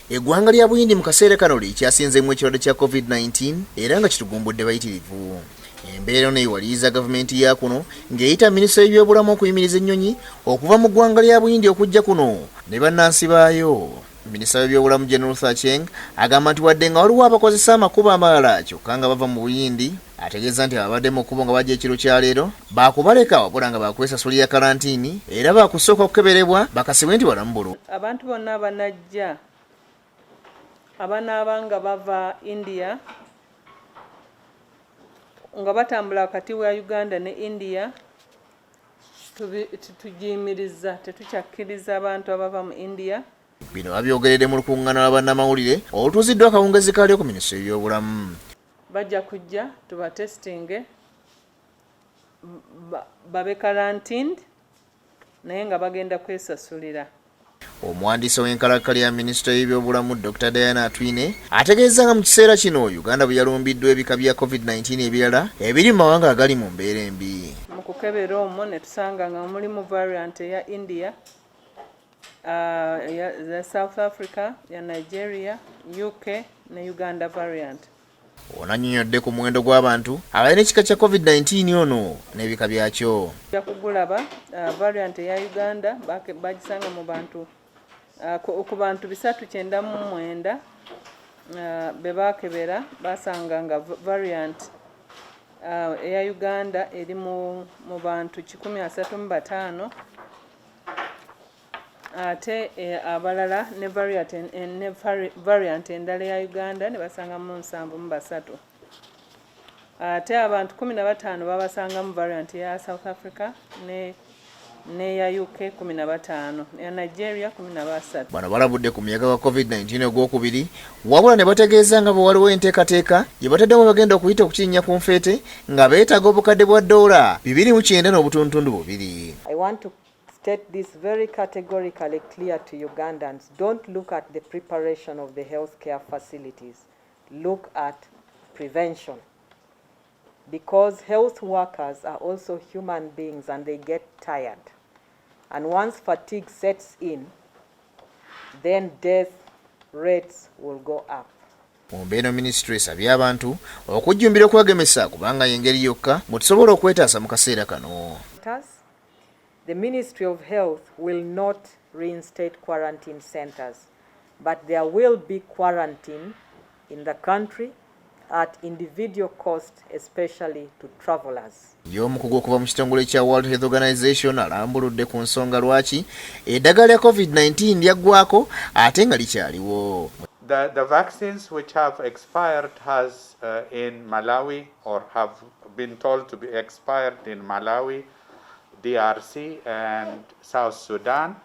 Eggwanga lya Buyindi mu kaseera kano likyasinzeemu ekirwadde kya COVID-19 era nga kitugumbudde bayitirivu. Embeera eno ewaliriza gavumenti ya kuno ng'eyita minisita y'ebyobulamu okuyimiriza ennyonyi okuva mu ggwanga lya Buyindi okujja kuno ne bannansi baayo. Minisita w'ebyobulamu General Sacheng agamba nti wadde nga waliwo abakozesa amakubo amalala kyokka nga bava mu Buyindi, ategeeza nti ababadde mu kkubo nga bajja ekiro kya leero baakubaleka wabula nga baakwesasulira kalantiini era baakusooka okukeberebwa bakasibwe nti balamu bulungi. Abantu bonna abanajja abanaaba nga bava India nga batambula wakati wa Uganda ne India tugiyimiriza, tetukyakkiriza abantu abava mu India. Bino babyogeredde mu lukuŋŋaana lwa bannamawulire olutuuziddwa akawungezi kaalyo ku minisitule y'ebyobulamu. Bajja kujja tubatestinge babe kalantined naye nga bagenda kwesasulira. Omuwandiisi w'enkalakkalira ya minisitule y'ebyobulamu Dr. Diana Atwine ategeeza nga mu kiseera kino Uganda bwe yalumbiddwa ebika bya COVID-19 ebirala ebiri mu mawanga agali mu mbeera embi. Mu kukebera omwo ne tusanga nga mulimu variant eya India, ya South Africa, ya Nigeria, UK ne Uganda variant. Ono annyonnyodde ku muwendo gw'abantu abalina ekika kya COVID-19 ono n'ebika byakyo. Ja kugulaba variant eya Uganda bagisanga mu bantu ku bantu 399 be baakebera basanga nga variant eya Uganda eri mu bantu 135 ate abalala ne variant endala ya Uganda ne basanga mu 73. Ate abantu 15 babasanga mu variant ya South Africa ne ya UK 15, ya Nigeria 13. Bano balabudde ku muyaga wa COVID-19 ogwokubiri wabula ne bategeeza nga bwe waliwo enteekateeka gye bataddemu bagenda okuyita okukinnya ku nfeete nga beetaaga obukadde bwa $290 200. I want to state this very categorically clear to Ugandans. Don't look at the preparation of the healthcare facilities. Look at prevention. Because health workers are also human beings and they get tired. And once fatigue sets in, then death rates will go up. Ombeeno ministry esabye abantu okujjumbira okwegemesa kubanga y'engeri yokka mwe tusobola okwetaasa mu kaseera kano. The Ministry of Health will not reinstate quarantine centers, but there will be quarantine in the country at individual cost, especially to travelers. Y'omukugu okuva mu kitongole kya World Health Organization alambuludde ku nsonga lwaki eddagala lya COVID-19 lyaggwako ate nga likyaliwo. The vaccines which have expired in Malawi or have been told to be expired in Malawi, DRC and South Sudan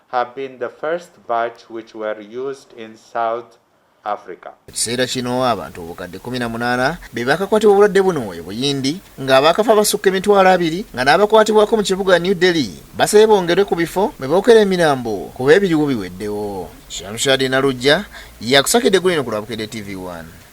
have been the first batch which were used in South Africa. Ekiseera kino abantu obukadde 18 be bakakwatibwa obulwadde buno e Buyindi ng'abakafa basukka emitwalo 2 nga n'abakwatibwako mu kibuga New Delhi basabye bongerwe ku bifo mwe bookera emirambo kuba ebiriwo biweddewo. Shamshadi Nalujja yakusakidde gulino ku lwa Bukedde TV1.